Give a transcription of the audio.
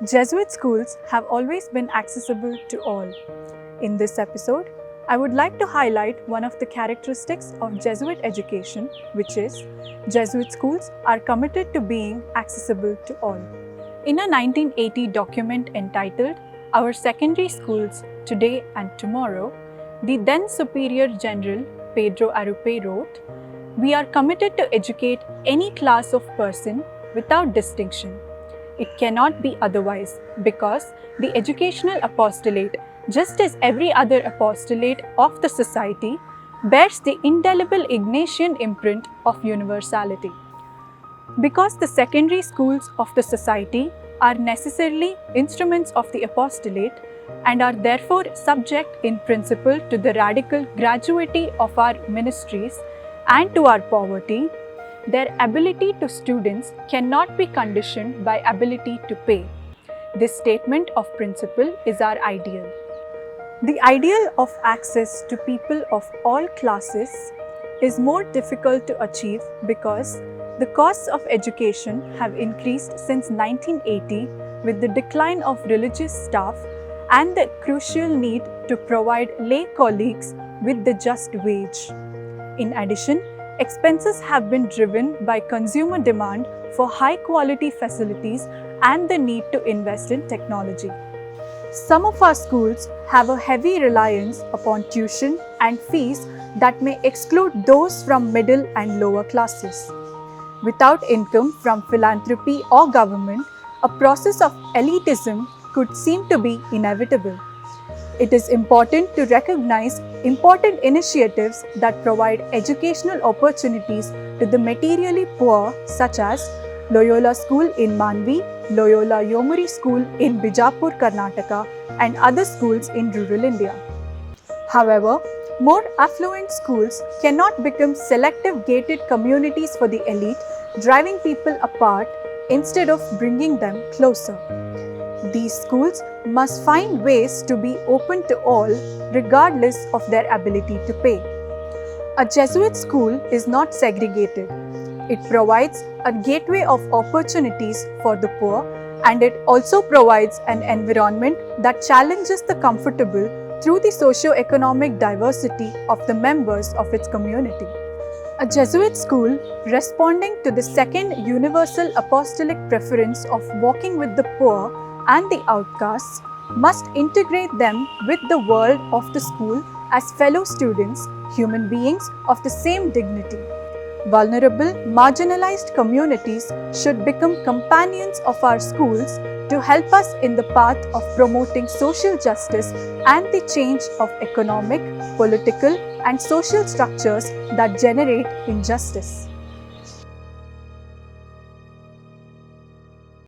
Jesuit schools have always been accessible to all. In this episode, I would like to highlight one of the characteristics of Jesuit education, which is Jesuit schools are committed to being accessible to all. In a 1980 document entitled Our Secondary Schools Today and Tomorrow, the then Superior General Pedro Arrupe wrote, "We are committed to educate any class of person without distinction. It cannot be otherwise because the educational apostolate, just as every other apostolate of the society, bears the indelible Ignatian imprint of universality. Because the secondary schools of the society are necessarily instruments of the apostolate and are therefore subject in principle to the radical gratuity of our ministries and to our poverty, their ability to students cannot be conditioned by ability to pay. This statement of principle is our ideal." The ideal of access to people of all classes is more difficult to achieve because the costs of education have increased since 1980 with the decline of religious staff and the crucial need to provide lay colleagues with the just wage. In addition, expenses have been driven by consumer demand for high-quality facilities and the need to invest in technology. Some of our schools have a heavy reliance upon tuition and fees that may exclude those from middle and lower classes. Without income from philanthropy or government, a process of elitism could seem to be inevitable. It is important to recognize important initiatives that provide educational opportunities to the materially poor, such as Loyola School in Manvi, Loyola Yomuri School in Bijapur, Karnataka, and other schools in rural India. However, more affluent schools cannot become selective gated communities for the elite, driving people apart instead of bringing them closer. These schools must find ways to be open to all, regardless of their ability to pay. A Jesuit school is not segregated. It provides a gateway of opportunities for the poor, and it also provides an environment that challenges the comfortable through the socio-economic diversity of the members of its community. A Jesuit school, responding to the second universal apostolic preference of walking with the poor and the outcasts, must integrate them with the world of the school as fellow students, human beings of the same dignity. Vulnerable, marginalized communities should become companions of our schools to help us in the path of promoting social justice and the change of economic, political, and social structures that generate injustice.